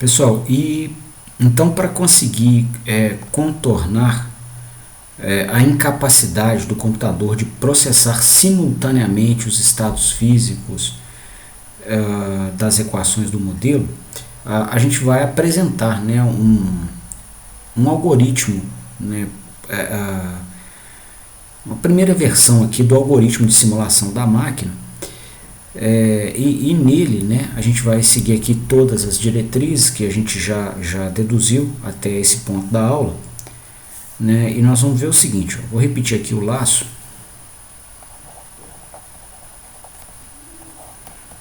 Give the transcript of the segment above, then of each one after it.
Pessoal, e então para conseguir contornar a incapacidade do computador de processar simultaneamente os estados físicos das equações do modelo, a gente vai apresentar, né, um algoritmo, né, uma primeira versão aqui do algoritmo de simulação da máquina, e nele, né, a gente vai seguir aqui todas as diretrizes que a gente já deduziu até esse ponto da aula, né, e nós vamos ver o seguinte, vou repetir aqui o laço.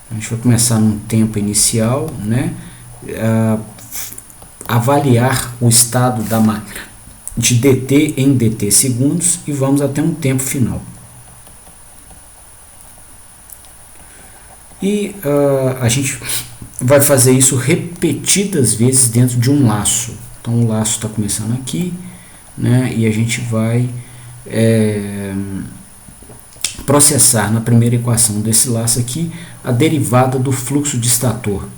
A gente vai começar num tempo inicial, né, avaliar o estado da máquina de dt em dt segundos e vamos até um tempo final. E a gente vai fazer isso repetidas vezes dentro de um laço. Então o laço está começando aqui, né, e a gente vai processar na primeira equação desse laço aqui a derivada do fluxo de estator,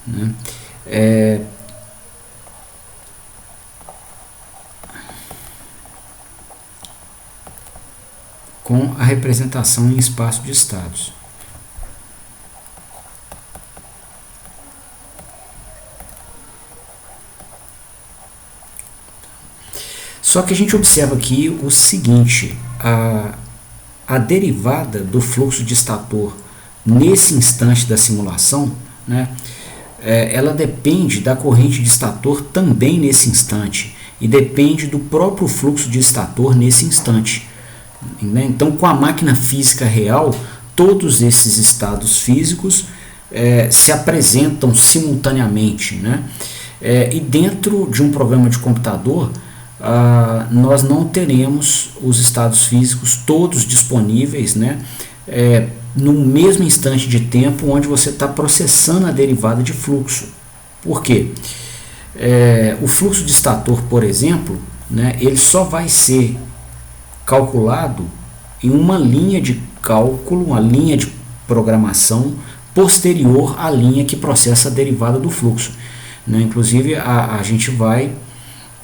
né? Com a representação em espaço de estados. Só que a gente observa aqui o seguinte, a derivada do fluxo de estator nesse instante da simulação, né, ela depende da corrente de estator também nesse instante e depende do próprio fluxo de estator nesse instante, né? Então, com a máquina física real, todos esses estados físicos se apresentam simultaneamente, né? E dentro de um programa de computador, nós não teremos os estados físicos todos disponíveis, né, no mesmo instante de tempo onde você está processando a derivada de fluxo. Por quê? O fluxo de estator, por exemplo, né, ele só vai ser calculado em uma linha de cálculo, uma linha de programação posterior à linha que processa a derivada do fluxo, né? Inclusive a gente vai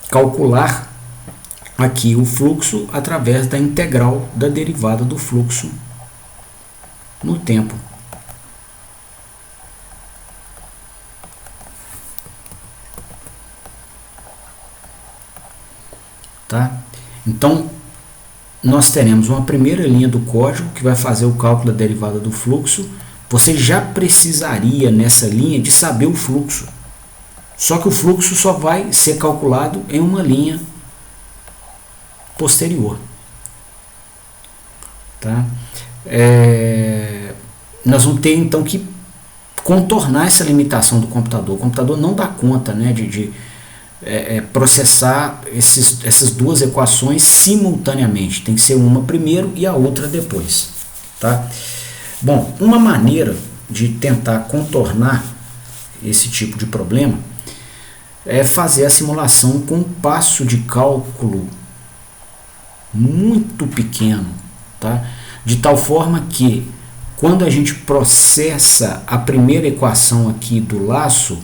calcular aqui o fluxo através da integral da derivada do fluxo no tempo. Tá? Então, nós teremos uma primeira linha do código que vai fazer o cálculo da derivada do fluxo. Você já precisaria nessa linha de saber o fluxo. Só que o fluxo só vai ser calculado em uma linha posterior. Tá? Nós vamos ter então que contornar essa limitação do computador. O computador não dá conta, né, de processar essas duas equações simultaneamente. Tem que ser uma primeiro e a outra depois. Tá? Bom, uma maneira de tentar contornar esse tipo de problema é fazer a simulação com um passo de cálculo muito pequeno, tá? De tal forma que quando a gente processa a primeira equação aqui do laço,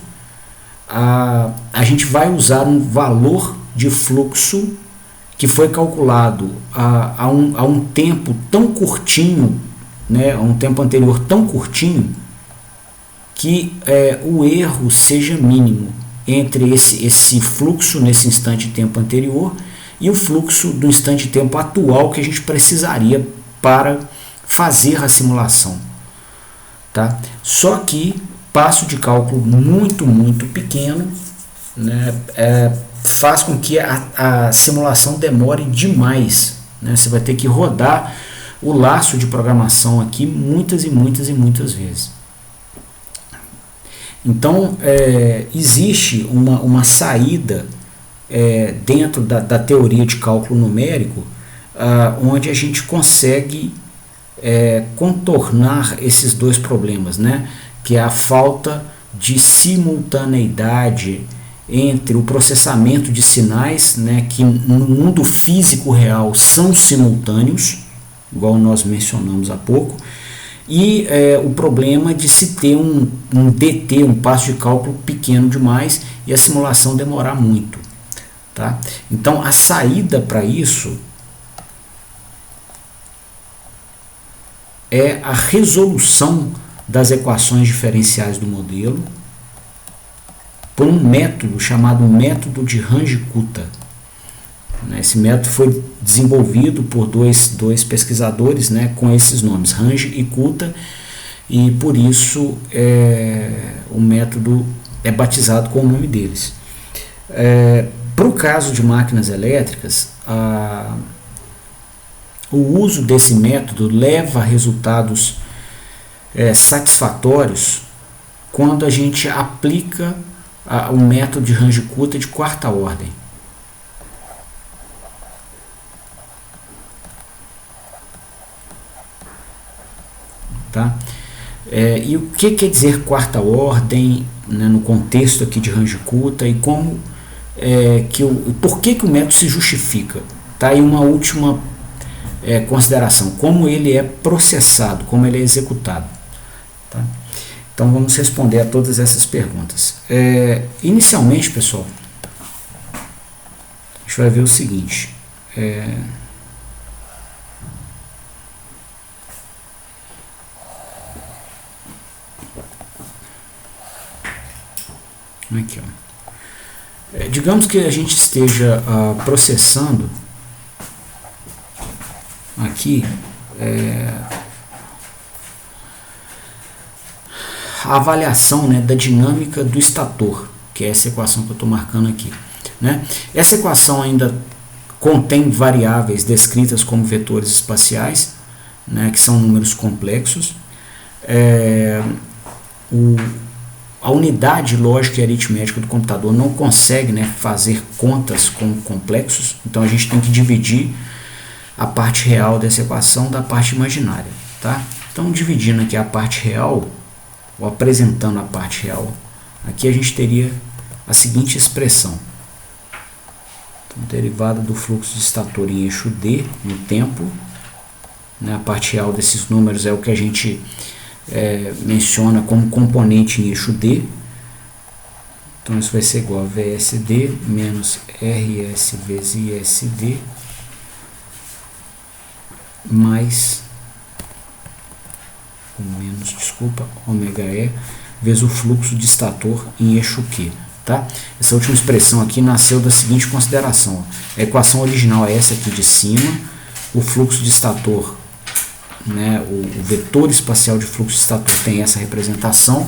a gente vai usar um valor de fluxo que foi calculado a um tempo tão curtinho, né, a um tempo anterior tão curtinho, que o erro seja mínimo entre esse fluxo nesse instante de tempo anterior e o fluxo do instante de tempo atual que a gente precisaria para fazer a simulação. Tá? Só que passo de cálculo muito pequeno, né, faz com que a simulação demore demais, né? Você vai ter que rodar o laço de programação aqui muitas vezes. Então, existe uma saída dentro da teoria de cálculo numérico, onde a gente consegue contornar esses dois problemas, né? Que é a falta de simultaneidade entre o processamento de sinais, né, que no mundo físico real são simultâneos, igual nós mencionamos há pouco, e o problema de se ter um DT, um passo de cálculo pequeno demais e a simulação demorar muito. Tá? Então a saída para isso é a resolução das equações diferenciais do modelo por um método chamado método de Runge-Kutta. Esse método foi desenvolvido por dois pesquisadores, né, com esses nomes, Runge e Kutta, e por isso o método é batizado com o nome deles. Para o caso de máquinas elétricas, o uso desse método leva a resultados satisfatórios quando a gente aplica o método de Runge-Kutta de quarta ordem. Tá? E o que quer dizer quarta ordem, né, no contexto aqui de Runge-Kutta, e como por que o método se justifica? Tá? E uma última consideração, como ele é processado, como ele é executado. Tá? Então vamos responder a todas essas perguntas. Inicialmente, pessoal, a gente vai ver o seguinte. Aqui, ó. Digamos que a gente esteja processando aqui a avaliação, né, da dinâmica do estator, que é essa equação que eu estou marcando aqui, né? Essa equação ainda contém variáveis descritas como vetores espaciais, né, que são números complexos. A unidade lógica e aritmética do computador não consegue, né, fazer contas com complexos, então a gente tem que dividir a parte real dessa equação da parte imaginária. Tá? Então, dividindo aqui a parte real, ou apresentando a parte real, aqui a gente teria a seguinte expressão. Então, derivada do fluxo de estator em eixo D no tempo, né, a parte real desses números é o que a gente menciona como componente em eixo D. Então isso vai ser igual a VSD menos RS vezes ISD mais ômega E vezes o fluxo de estator em eixo Q. Tá? Essa última expressão aqui nasceu da seguinte consideração. A equação original é essa aqui de cima, o fluxo de estator, né, o vetor espacial de fluxo de estator tem essa representação,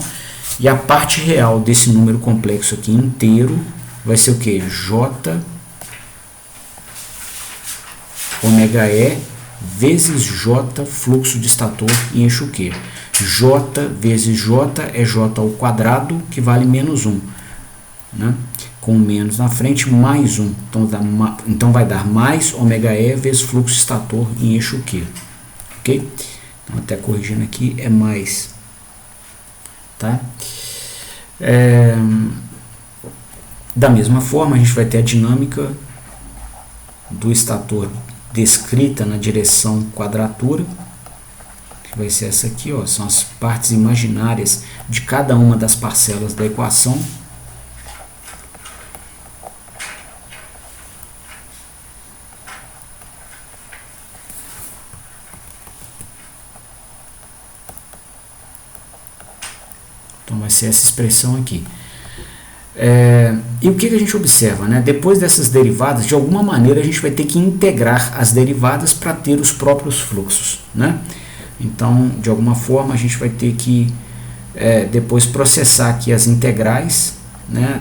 e a parte real desse número complexo aqui inteiro vai ser o que? J ômega E vezes J fluxo de estator em eixo Q. J vezes J é J ao quadrado, que vale menos 1, né? Com menos na frente, mais 1. Então vai dar mais ômega E vezes fluxo de estator em eixo Q. Ok? Então, até corrigindo aqui, é mais. Tá? Da mesma forma, a gente vai ter a dinâmica do estator descrita na direção quadratura, que vai ser essa aqui, ó, são as partes imaginárias de cada uma das parcelas da equação. Então vai ser essa expressão aqui. E o que a gente observa, né? Depois dessas derivadas, de alguma maneira a gente vai ter que integrar as derivadas para ter os próprios fluxos, né? Então, de alguma forma, a gente vai ter que depois processar aqui as integrais, né,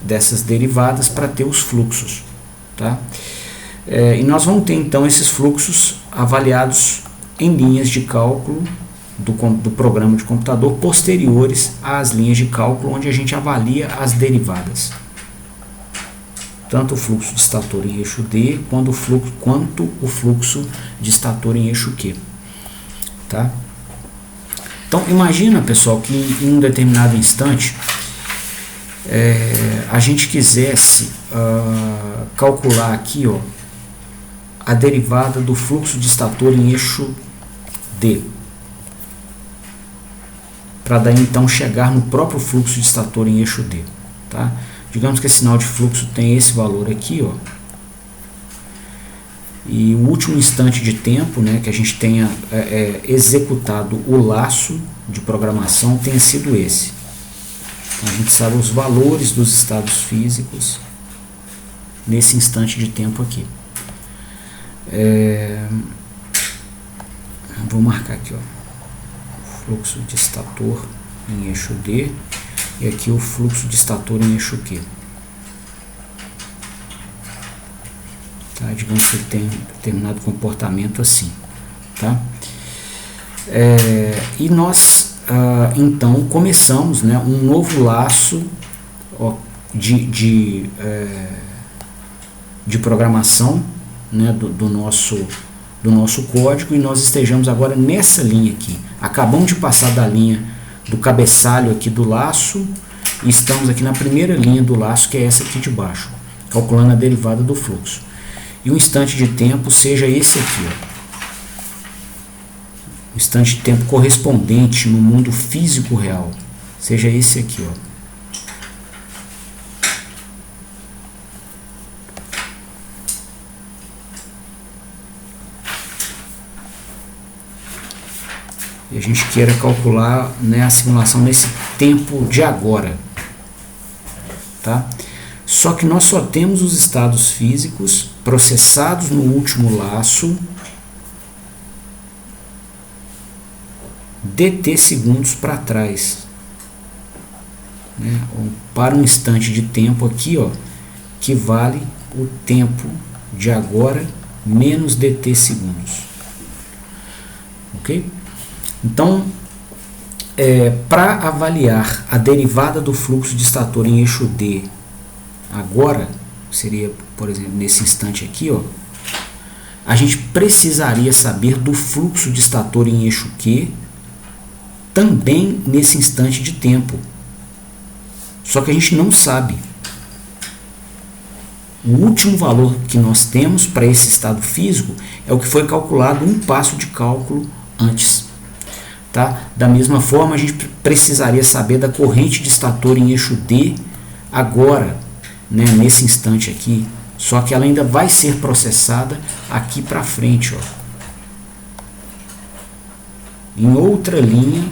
dessas derivadas para ter os fluxos. Tá? E nós vamos ter então esses fluxos avaliados em linhas de cálculo do programa de computador posteriores às linhas de cálculo onde a gente avalia as derivadas. Tanto o fluxo de estator em eixo D quanto o fluxo de estator em eixo Q. Tá? Então imagina, pessoal, que em um determinado instante a gente quisesse calcular aqui, ó, a derivada do fluxo de estator em eixo D. para daí então chegar no próprio fluxo de estator em eixo D. Tá? Digamos que esse sinal de fluxo tem esse valor aqui, ó, e o último instante de tempo, né, que a gente tenha executado o laço de programação tenha sido esse. Então, a gente sabe os valores dos estados físicos nesse instante de tempo aqui. Vou marcar aqui, ó, fluxo de estator em eixo D e aqui o fluxo de estator em eixo Q. Tá? Digamos que ele tem um determinado comportamento assim. Tá? E nós então começamos, né, um novo laço, ó, de programação, né, do nosso código, e nós estejamos agora nessa linha aqui. Acabamos de passar da linha do cabeçalho aqui do laço e estamos aqui na primeira linha do laço, que é essa aqui de baixo, calculando a derivada do fluxo. E o instante de tempo seja esse aqui, ó. O instante de tempo correspondente no mundo físico real seja esse aqui, ó. E a gente queira calcular, né, a simulação nesse tempo de agora, tá? Só que nós só temos os estados físicos processados no último laço dt segundos para trás, né? Para um instante de tempo aqui, ó, que vale o tempo de agora menos dt segundos, ok? Então, para avaliar a derivada do fluxo de estator em eixo D agora, seria, por exemplo, nesse instante aqui, ó, a gente precisaria saber do fluxo de estator em eixo Q também nesse instante de tempo. Só que a gente não sabe. O último valor que nós temos para esse estado físico é o que foi calculado um passo de cálculo antes. Tá? Da mesma forma, a gente precisaria saber da corrente de estator em eixo D agora, né, nesse instante aqui, só que ela ainda vai ser processada aqui para frente, ó, em outra linha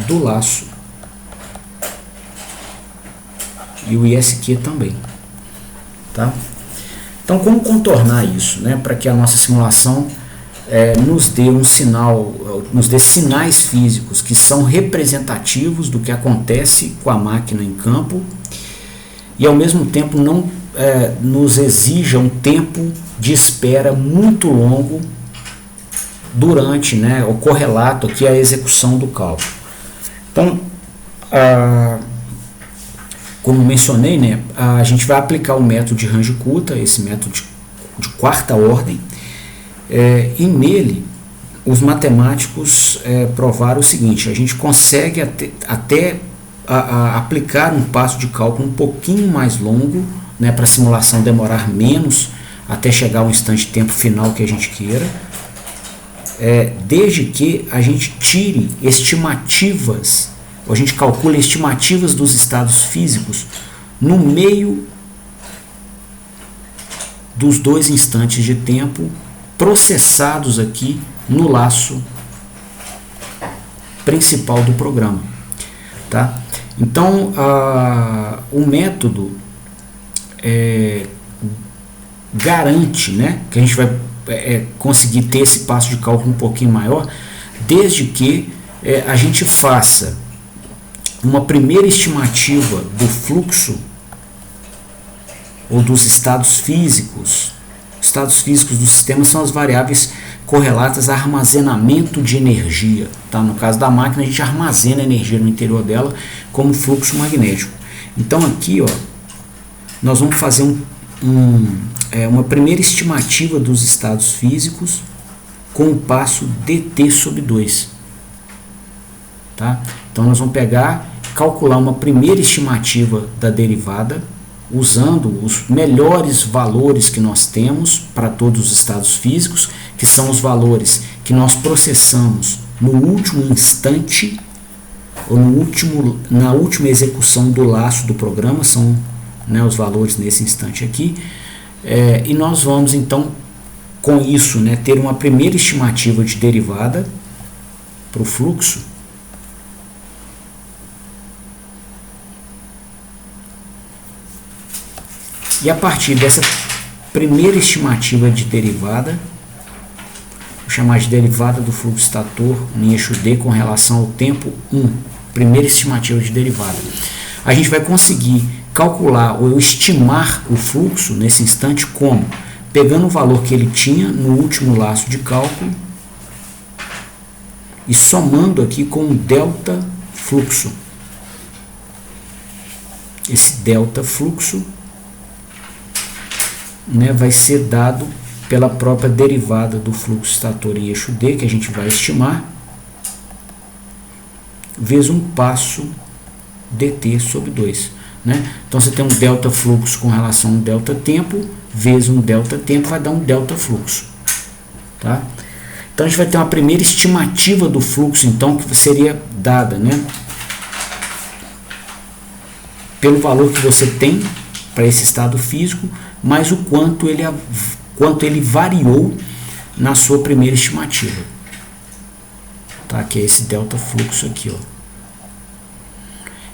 do laço, e o ISQ também, tá? Então, como contornar isso, né, para que a nossa simulação nos dê um sinal, nos dê sinais físicos que são representativos do que acontece com a máquina em campo e ao mesmo tempo não nos exija um tempo de espera muito longo durante, né, o correlato aqui à execução do cálculo. Então, como mencionei, né, a gente vai aplicar o método de Runge-Kutta, esse método de quarta ordem, e nele os matemáticos provaram o seguinte: a gente consegue até aplicar um passo de cálculo um pouquinho mais longo, né, para a simulação demorar menos até chegar ao instante de tempo final que a gente queira, desde que a gente tire estimativas, ou a gente calcule estimativas dos estados físicos no meio dos dois instantes de tempo processados aqui no laço principal do programa, tá? Então, o método garante, né, que a gente vai conseguir ter esse passo de cálculo um pouquinho maior, desde que a gente faça uma primeira estimativa do fluxo ou dos estados físicos. Os estados físicos do sistema são as variáveis correlatas a armazenamento de energia, tá? No caso da máquina, a gente armazena energia no interior dela como fluxo magnético. Então aqui, ó, nós vamos fazer uma primeira estimativa dos estados físicos com o passo dt sobre 2. Tá? Então nós vamos calcular uma primeira estimativa da derivada usando os melhores valores que nós temos para todos os estados físicos, que são os valores que nós processamos no último instante ou na última execução do laço do programa, são, né, os valores nesse instante aqui, e nós vamos então com isso, né, ter uma primeira estimativa de derivada para o fluxo, e a partir dessa primeira estimativa de derivada, vou chamar de derivada do fluxo estator em eixo D com relação ao tempo 1, primeira estimativa de derivada, a gente vai conseguir calcular ou estimar o fluxo nesse instante como? Pegando o valor que ele tinha no último laço de cálculo e somando aqui com o delta fluxo. Esse delta fluxo, né, vai ser dado pela própria derivada do fluxo estator em eixo D, que a gente vai estimar, vezes um passo dt sobre 2. Né? Então você tem um delta fluxo com relação a um delta tempo, vezes um delta tempo, vai dar um delta fluxo. Tá? Então a gente vai ter uma primeira estimativa do fluxo, então, que seria dada, né, pelo valor que você tem para esse estado físico, mais o quanto ele variou na sua primeira estimativa. Tá? Que é esse delta fluxo aqui, ó.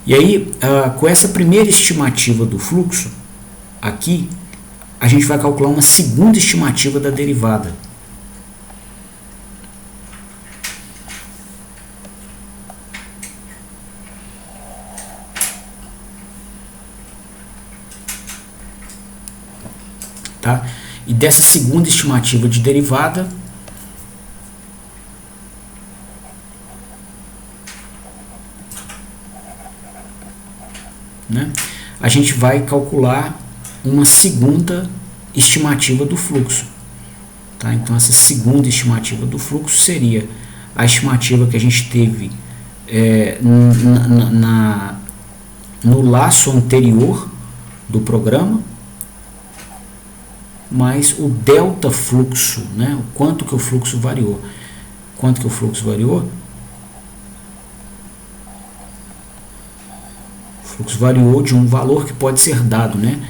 E aí, com essa primeira estimativa do fluxo, aqui, a gente vai calcular uma segunda estimativa da derivada. Tá? E dessa segunda estimativa de derivada, né, a gente vai calcular uma segunda estimativa do fluxo. Tá? Então, essa segunda estimativa do fluxo seria a estimativa que a gente teve no laço anterior do programa, mais o delta fluxo, né? O quanto que o fluxo variou. Quanto que o fluxo variou? O fluxo variou de um valor que pode ser dado, né,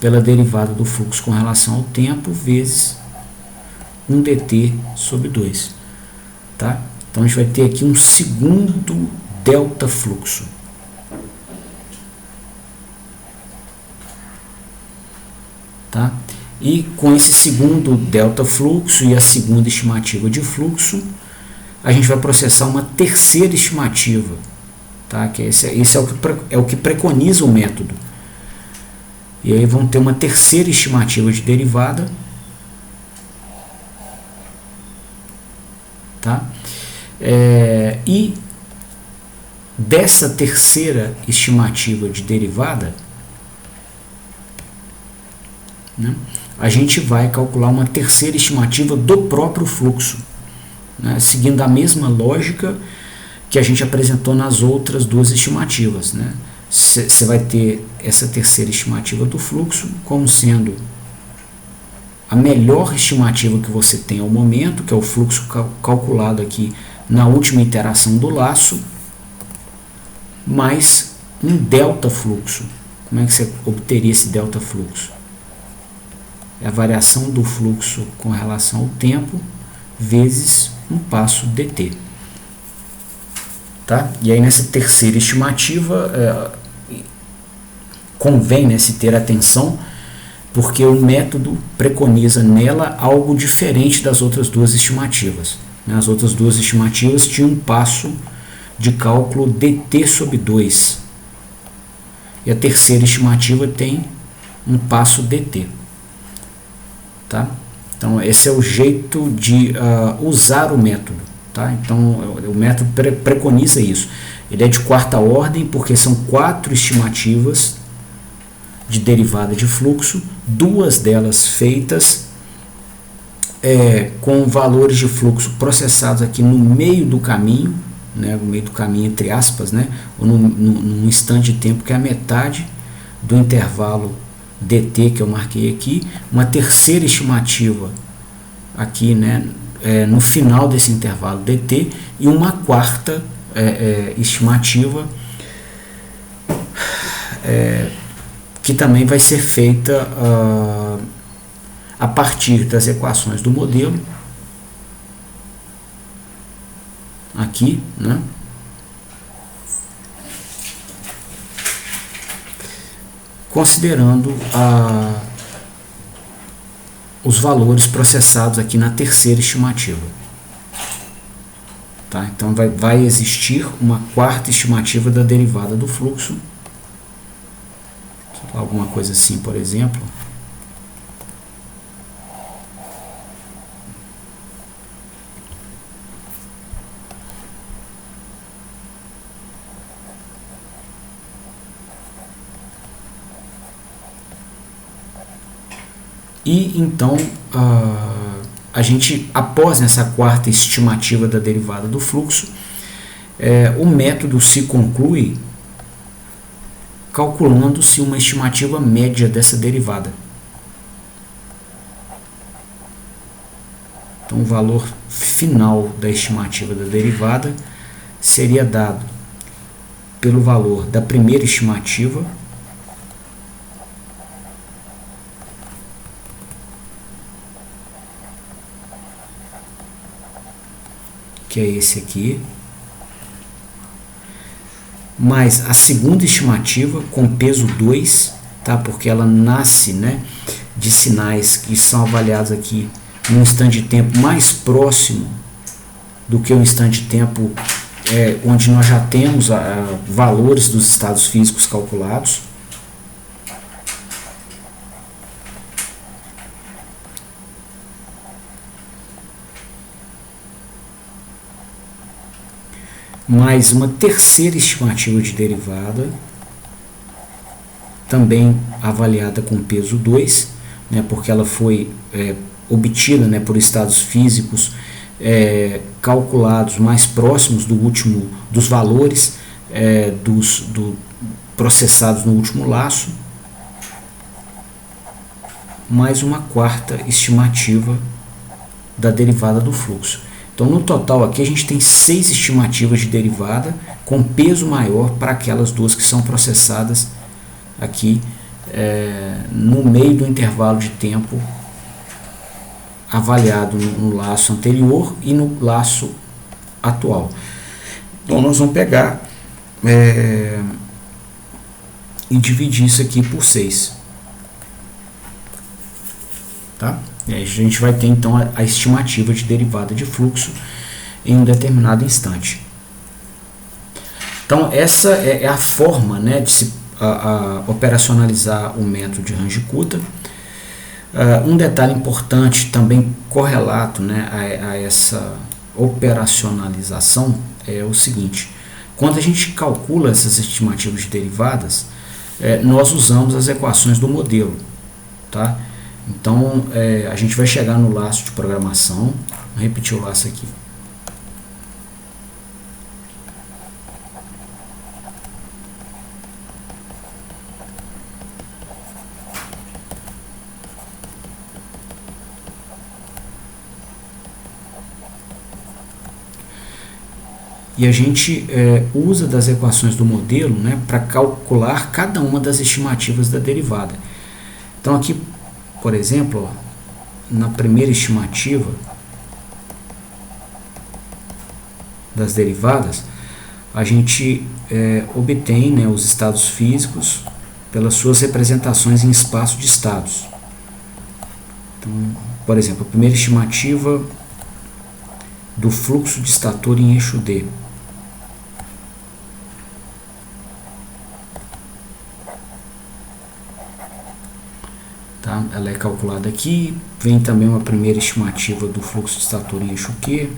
pela derivada do fluxo com relação ao tempo, vezes 1 dt sobre 2. Tá? Então a gente vai ter aqui um segundo delta fluxo. Tá? E com esse segundo delta fluxo e a segunda estimativa de fluxo, a gente vai processar uma terceira estimativa, tá? Que esse é o que preconiza o método. E aí vamos ter uma terceira estimativa de derivada, tá? E dessa terceira estimativa de derivada, né, a gente vai calcular uma terceira estimativa do próprio fluxo, né, seguindo a mesma lógica que a gente apresentou nas outras duas estimativas. Né? Você vai ter essa terceira estimativa do fluxo como sendo a melhor estimativa que você tem ao momento, que é o fluxo calculado aqui na última iteração do laço, mais um delta fluxo. Como é que você obteria esse delta fluxo? É a variação do fluxo com relação ao tempo vezes um passo dt. Tá? E aí nessa terceira estimativa convém, né, se ter atenção, porque o método preconiza nela algo diferente das outras duas estimativas. Né? As outras duas estimativas tinham um passo de cálculo dt sobre 2. E a terceira estimativa tem um passo dt. Tá? Então esse é o jeito de usar o método. Tá? Então o método preconiza isso. Ele é de quarta ordem porque são 4 estimativas de derivada de fluxo, 2 delas feitas com valores de fluxo processados aqui no meio do caminho, né, no meio do caminho entre aspas, né, ou num instante de tempo que é a metade do intervalo dt que eu marquei aqui, uma terceira estimativa aqui, né, no final desse intervalo dt, e uma quarta estimativa, que também vai ser feita a partir das equações do modelo, aqui, né? Considerando os valores processados aqui na terceira estimativa. Tá? Então vai existir uma quarta estimativa da derivada do fluxo, alguma coisa assim, por exemplo. E então a gente, após essa quarta estimativa da derivada do fluxo, o método se conclui calculando-se uma estimativa média dessa derivada. Então o valor final da estimativa da derivada seria dado pelo valor da primeira estimativa que é esse aqui, mais a segunda estimativa com peso 2, tá? Porque ela nasce, né, de sinais que são avaliados aqui num instante de tempo mais próximo do que o instante de tempo onde nós já temos valores dos estados físicos calculados. Mais uma terceira estimativa de derivada, também avaliada com peso 2, né, porque ela foi obtida, né, por estados físicos calculados mais próximos dos valores processados no último laço, mais uma quarta estimativa da derivada do fluxo. Então, no total aqui a gente tem 6 estimativas de derivada com peso maior para aquelas duas que são processadas aqui no meio do intervalo de tempo avaliado no laço anterior e no laço atual. Então, nós vamos pegar e dividir isso aqui por 6. Tá? E aí a gente vai ter então a estimativa de derivada de fluxo em um determinado instante. Então essa é a forma, né, de se operacionalizar o método de Range-Kutta. Um detalhe importante também correlato, né, a essa operacionalização é o seguinte: quando a gente calcula essas estimativas de derivadas, nós usamos as equações do modelo, tá? Então, a gente vai chegar no laço de programação, vou repetir o laço aqui. E a gente usa das equações do modelo, né, para calcular cada uma das estimativas da derivada. Então, aqui, por exemplo, ó, na primeira estimativa das derivadas, a gente obtém, né, os estados físicos pelas suas representações em espaço de estados. Então, por exemplo, a primeira estimativa do fluxo de estator em eixo D. Tá? Ela é calculada aqui, vem também uma primeira estimativa do fluxo de estator em eixo Q.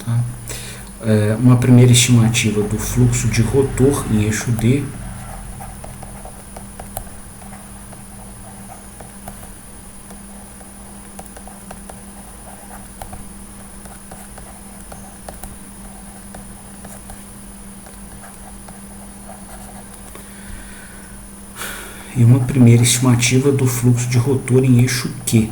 Tá? Uma primeira estimativa do fluxo de rotor em eixo D. e uma primeira estimativa do fluxo de rotor em eixo Q.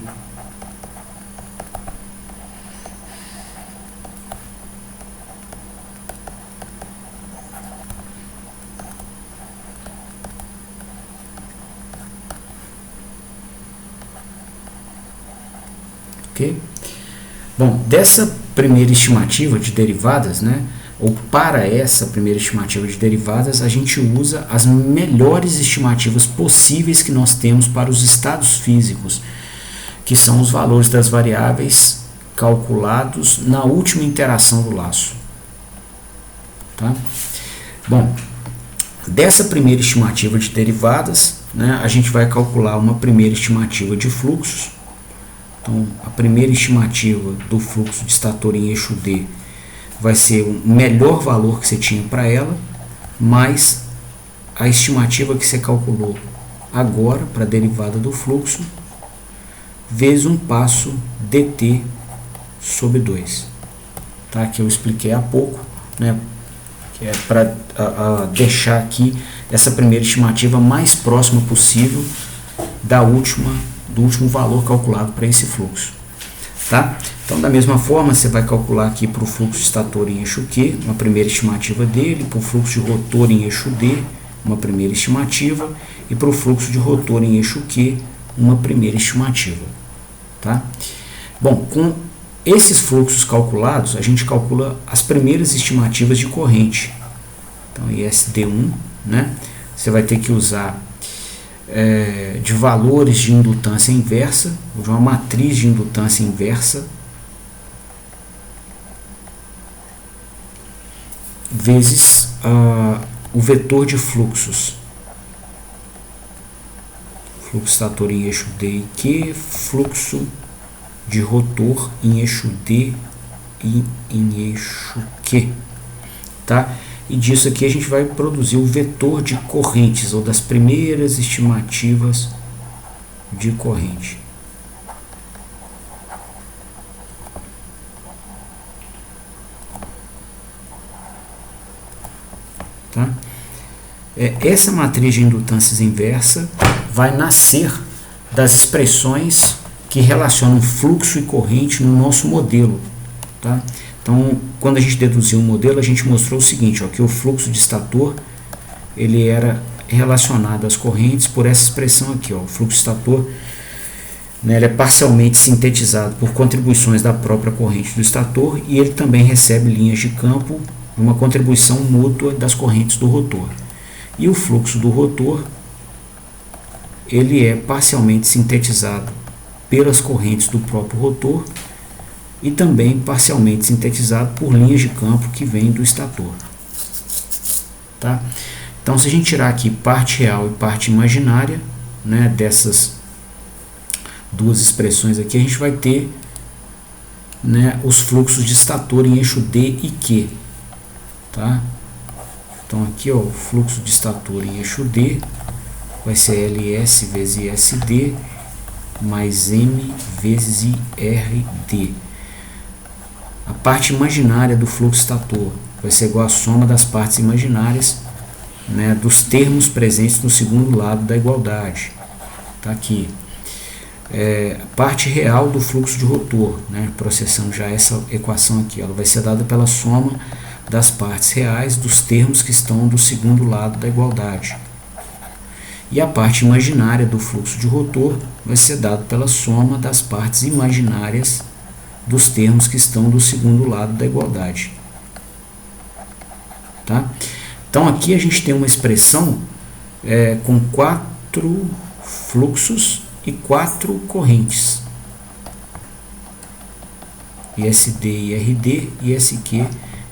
Ok? Bom, dessa primeira estimativa de derivadas, né, ou para essa primeira estimativa de derivadas, a gente usa as melhores estimativas possíveis que nós temos para os estados físicos, que são os valores das variáveis calculados na última interação do laço. Tá? Bom, dessa primeira estimativa de derivadas, né, a gente vai calcular uma primeira estimativa de fluxos. Então, a primeira estimativa do fluxo de estator em eixo D vai ser o melhor valor que você tinha para ela, mais a estimativa que você calculou agora para a derivada do fluxo, vezes um passo dt sobre 2. Tá? Que eu expliquei há pouco, né? Que é para deixar aqui essa primeira estimativa mais próxima possível do último valor calculado para esse fluxo. Tá? Então, da mesma forma, você vai calcular aqui para o fluxo estator em eixo Q, uma primeira estimativa dele, para o fluxo de rotor em eixo D, uma primeira estimativa, e para o fluxo de rotor em eixo Q, uma primeira estimativa. Tá? Bom, com esses fluxos calculados, a gente calcula as primeiras estimativas de corrente. Então, ISD1, né? Você vai ter que usar de valores de indutância inversa, ou de uma matriz de indutância inversa, vezes o vetor de fluxos. Fluxo estator em eixo D e Q, fluxo de rotor em eixo D e em eixo Q. Tá? E disso aqui a gente vai produzir o vetor de correntes, ou das primeiras estimativas de corrente. Tá? Essa matriz de indutâncias inversa vai nascer das expressões que relacionam fluxo e corrente no nosso modelo. Tá? Então, quando a gente deduziu o modelo, a gente mostrou o seguinte, ó, que o fluxo de estator ele era relacionado às correntes por essa expressão aqui. Ó, o fluxo estator, né, ele é parcialmente sintetizado por contribuições da própria corrente do estator, e ele também recebe linhas de campo, uma contribuição mútua das correntes do rotor. E o fluxo do rotor ele é parcialmente sintetizado pelas correntes do próprio rotor, e também parcialmente sintetizado por linhas de campo que vêm do estator. Tá? Então, se a gente tirar aqui parte real e parte imaginária, né, dessas duas expressões aqui, a gente vai ter, né, os fluxos de estator em eixo D e Q. Tá? Então, aqui ó, o fluxo de estator em eixo D vai ser LS vezes ISD mais M vezes IRD. A parte imaginária do fluxo estator vai ser igual à soma das partes imaginárias, né, dos termos presentes no segundo lado da igualdade. Tá aqui. A parte real do fluxo de rotor, né, processando já essa equação aqui, ela vai ser dada pela soma das partes reais dos termos que estão do segundo lado da igualdade. E a parte imaginária do fluxo de rotor vai ser dada pela soma das partes imaginárias dos termos que estão do segundo lado da igualdade. Tá? Então aqui a gente tem uma expressão com 4 fluxos e 4 correntes. ISD, IRD, ISQ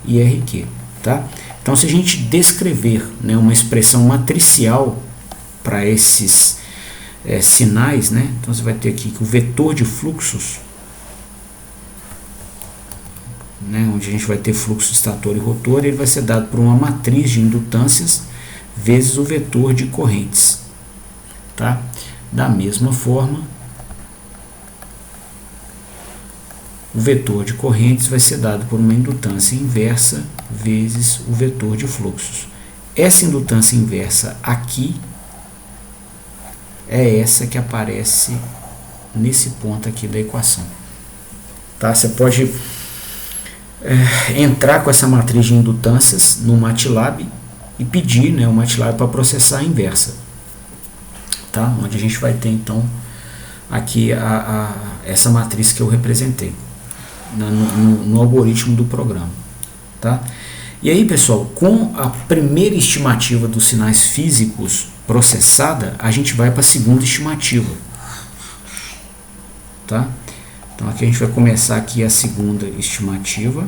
e IRQ. Tá? Então, se a gente descrever, né, uma expressão matricial para esses sinais, né, então você vai ter aqui que o vetor de fluxos, né, onde a gente vai ter fluxo estator e rotor, ele vai ser dado por uma matriz de indutâncias vezes o vetor de correntes. Tá? Da mesma forma, o vetor de correntes vai ser dado por uma indutância inversa vezes o vetor de fluxos. Essa indutância inversa aqui é essa que aparece nesse ponto aqui da equação. Tá? Você pode entrar com essa matriz de indutâncias no MATLAB e pedir, né, o MATLAB para processar a inversa, tá? Onde a gente vai ter então aqui essa matriz que eu representei no algoritmo do programa, tá? E aí, pessoal, com a primeira estimativa dos sinais físicos processada, a gente vai para a segunda estimativa, tá? Então aqui a gente vai começar aqui a segunda estimativa.